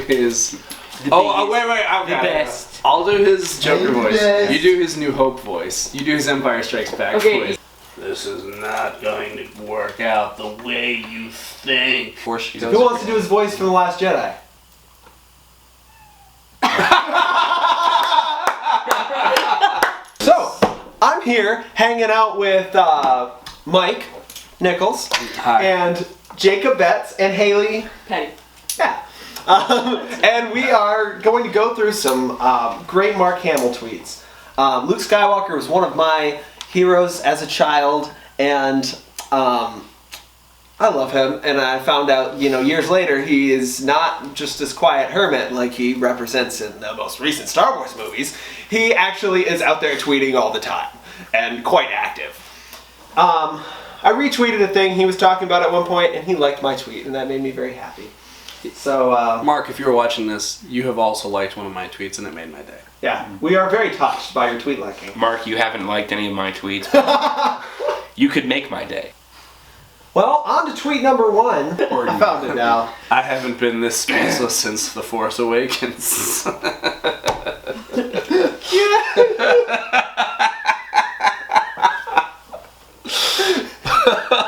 His wait, the best. I'll do his Joker voice. Best. You do his New Hope voice. You do his Empire Strikes Back voice. This is not going to work out the way you think. Who wants to do his voice from The Last Jedi? So, I'm here hanging out with Mike Nichols and Jacob Betts and Haley Petty. Yeah. And we are going to go through some great Mark Hamill tweets. Luke Skywalker was one of my heroes as a child, and I love him. And I found out, years later, he is not just this quiet hermit like he represents in the most recent Star Wars movies. He actually is out there tweeting all the time and quite active. I retweeted a thing he was talking about at one point, and he liked my tweet, and that made me very happy. So, Mark, if you were watching this, you have also liked one of my tweets, and it made my day. Yeah, we are very touched by your tweet liking. Mark, you haven't liked any of my tweets. You could make my day. Well, on to tweet number 1. I found it now. I haven't been this speechless since The Force Awakens.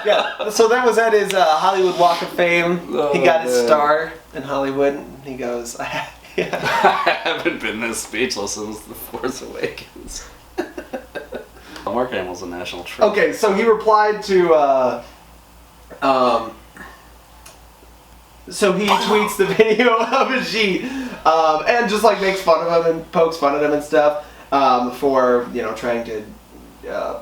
Yeah, so that was at his Hollywood Walk of Fame. He got his star in Hollywood, and he goes, I haven't been this speechless since The Force Awakens. Mark Hamill's a national treasure. Okay, so he replied to, so he tweets the video of Ajit, and just makes fun of him and pokes fun at him and stuff, for, trying to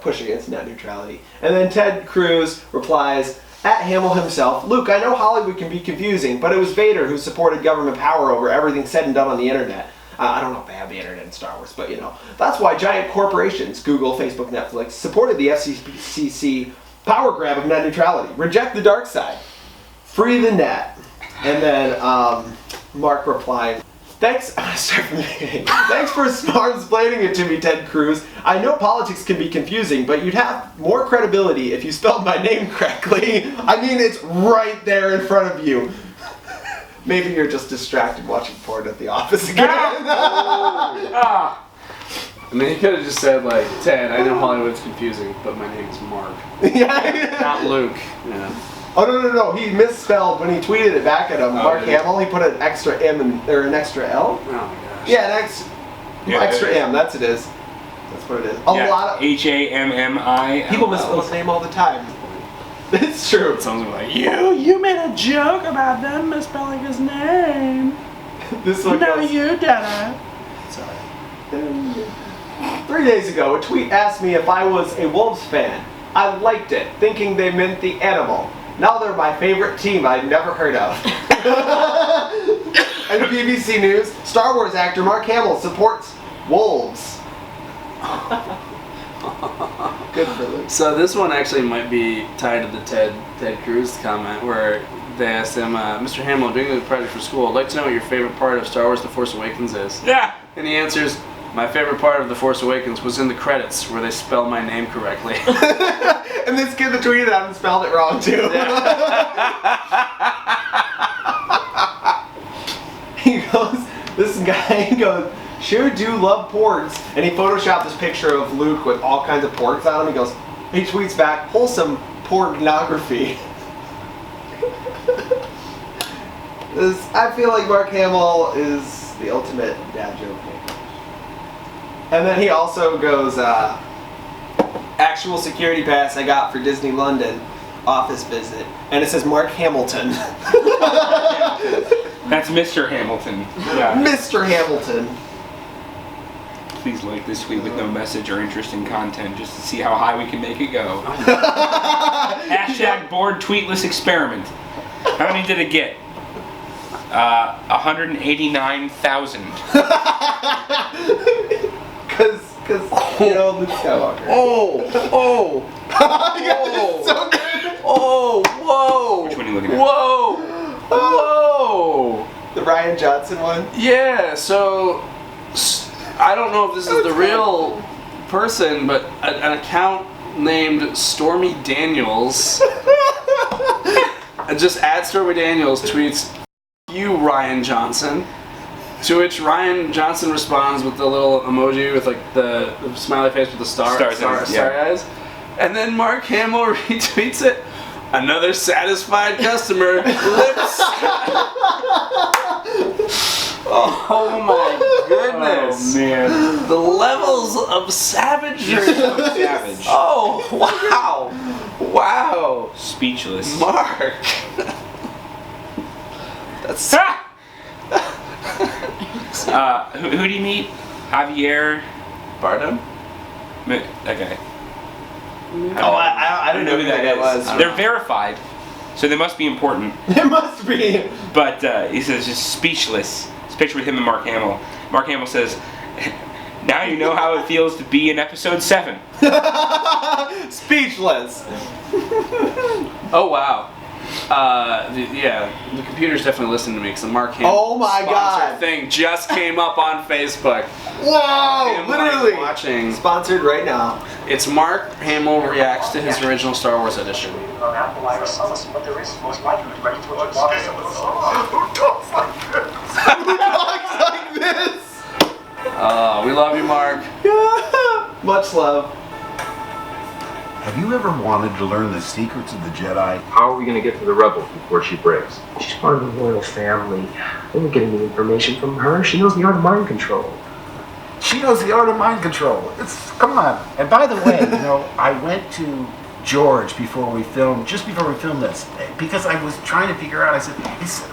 push against net neutrality. And then Ted Cruz replies, at Hamill himself, Luke, I know Hollywood can be confusing, but it was Vader who supported government power over everything said and done on the internet. I don't know if they have the internet in Star Wars, but that's why giant corporations, Google, Facebook, Netflix, supported the FCC power grab of net neutrality. Reject the dark side. Free the net. And then Mark replied, Thanks for explaining it to me, Ted Cruz. I know politics can be confusing, but you'd have more credibility if you spelled my name correctly. I mean, it's right there in front of you. Maybe you're just distracted watching porn at the office again. I mean, he could have just said, Ted, I know Hollywood's confusing, but my name's Mark. Yeah. Not Luke. Yeah. Oh, no. He misspelled when he tweeted it back at him. Mark Hamill, he put an extra M or an extra L. Oh, my gosh. Yeah, extra M. That's what it is. A lot of Hammi. people misspell his name all the time. It's true. Someone's like, you made a joke about them misspelling his name. This one goes, you didn't. Sorry. 3 days ago, a tweet asked me if I was a Wolves fan. I liked it, thinking they meant the animal. Now they're my favorite team I'd never heard of. And BBC News, Star Wars actor Mark Hamill supports Wolves. Good for Luke. So this one actually might be tied to the Ted Cruz comment where they asked him, Mr. Hamill, doing the project for school, I'd like to know what your favorite part of Star Wars The Force Awakens is. Yeah. And he answers, my favorite part of The Force Awakens was in the credits where they spelled my name correctly. And this kid that tweeted out and spelled it wrong too. This guy goes, sure do love porgs. And he photoshopped this picture of Luke with all kinds of porgs on him. He tweets back, wholesome pornography. I feel like Mark Hamill is the ultimate dad joke maker. And then he also goes, actual security pass I got for Disney London office visit. And it says Mark Hamilton. That's Mr. Hamilton. Yeah. Mr. Hamilton. Please like this tweet with no message or interesting content just to see how high we can make it go. Hashtag bored tweetless experiment. How many did it get? 189,000. Cause Luke Skywalker. So good. Whoa! Which one are you looking at? Whoa! The Ryan Johnson one? Yeah, so I don't know if this is the real person, but an account named Stormy Daniels, just at Stormy Daniels tweets, you, Ryan Johnson." To which Ryan Johnson responds with the little emoji with like the smiley face with the star eyes. And then Mark Hamill retweets it. "Another satisfied customer. Lips." Oh my goodness. Oh man. The levels of savagery. Savage. Oh, wow. Wow. Speechless. Mark. That's Who do you meet? Javier Bardem? That guy. Oh, I don't know who that guy was. They're verified, so they must be important. It must be. But he says just speechless. It's a picture with him and Mark Hamill. Mark Hamill says, "Now you know how it feels to be in episode 7. Speechless. Oh, wow. The computer's definitely listening to me because the Mark Hamill Oh my God. thing just came up on Facebook. Whoa! I'm, Literally. like, watching. Sponsored right now. It's Mark Hamill reacts to his original Star Wars edition. But there is most likely ready to Who talks like this? We love you, Mark. Much love. Have you ever wanted to learn the secrets of the Jedi? How are we going to get to the rebels before she breaks? She's part of the royal family. They won't get any information from her. She knows the art of mind control. She knows the art of mind control. Come on. And by the way, I went to George just before we filmed this, because I was trying to figure out, I said,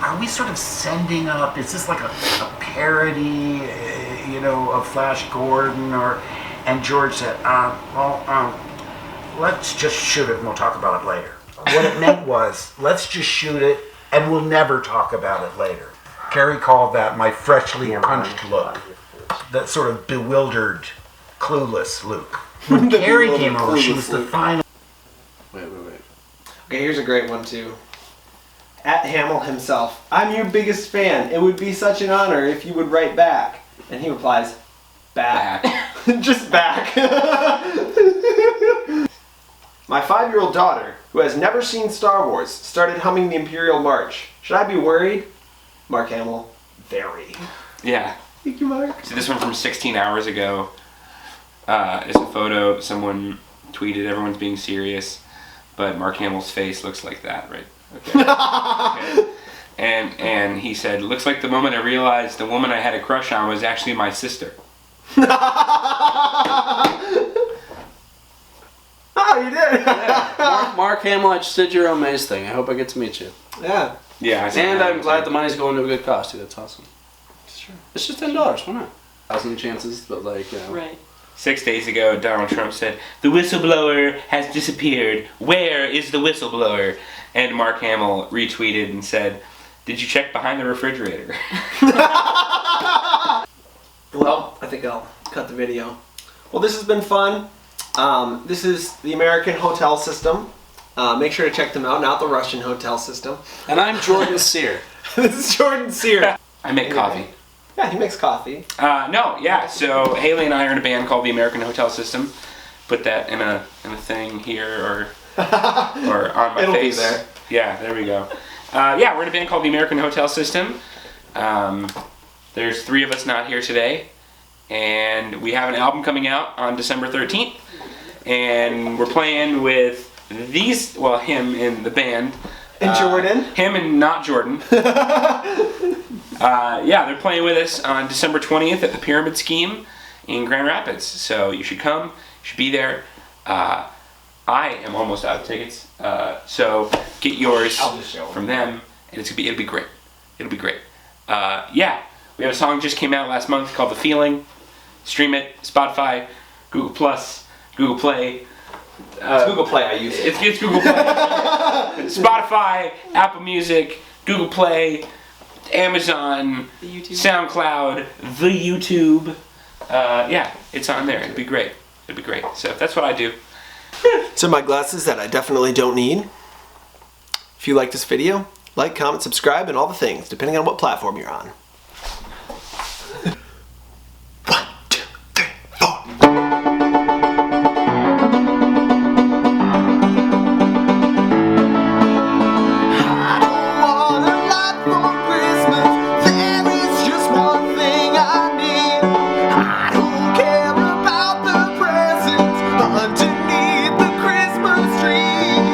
are we sort of sending up, is this like a parody, of Flash Gordon, and George said, let's just shoot it and we'll talk about it later. What it meant was, let's just shoot it and we'll never talk about it later. Carrie called that my freshly punched look. That sort of bewildered, clueless Luke. When Carrie came over, she was the final. Wait. Okay, here's a great one too. At Hamill himself, "I'm your biggest fan. It would be such an honor if you would write back." And he replies, "Back." Just back. "My 5-year-old daughter, who has never seen Star Wars, started humming the Imperial March. Should I be worried?" Mark Hamill, "Very." Yeah. Thank you, Mark. So this one from 16 hours ago is a photo someone tweeted. Everyone's being serious, but Mark Hamill's face looks like that, right? Okay. Okay. And he said, "Looks like the moment I realized the woman I had a crush on was actually my sister." Oh, you did. Yeah. Mark Hamill, I just did your own maze thing. I hope I get to meet you. Yeah. Yeah. And I'm glad the money's going to a good cause, too. That's awesome. It's just $10. Why not? 1,000 chances, but Right. 6 days ago, Donald Trump said, "The whistleblower has disappeared. Where is the whistleblower?" And Mark Hamill retweeted and said, "Did you check behind the refrigerator?" Well, I think I'll cut the video. Well, this has been fun. This is the American hotel system. Make sure to check them out, not the Russian hotel system. And I'm Jordan Sear. This is Jordan Sear. I make coffee. Yeah, he makes coffee. So Haley and I are in a band called the American Hotel System. Put that in a thing here or on my It'll face. be there. Yeah, there we go. We're in a band called the American Hotel System. There's 3 of us not here today, and we have an album coming out on December 13th, and we're playing with him in the band. And Jordan. Him and not Jordan. They're playing with us on December 20th at the Pyramid Scheme in Grand Rapids. So you should come. You should be there. I am almost out of tickets. So get yours from them, and it'll be great. It'll be great. We have a song just came out last month called "The Feeling." Stream it. Spotify, Google Plus, Google Play. It's Google Play. I use it. It's Google Play. Spotify, Apple Music, Google Play, Amazon, SoundCloud, the YouTube. It's on there. It'd be great. So that's what I do. So my glasses that I definitely don't need. If you like this video, like, comment, subscribe, and all the things, depending on what platform you're on.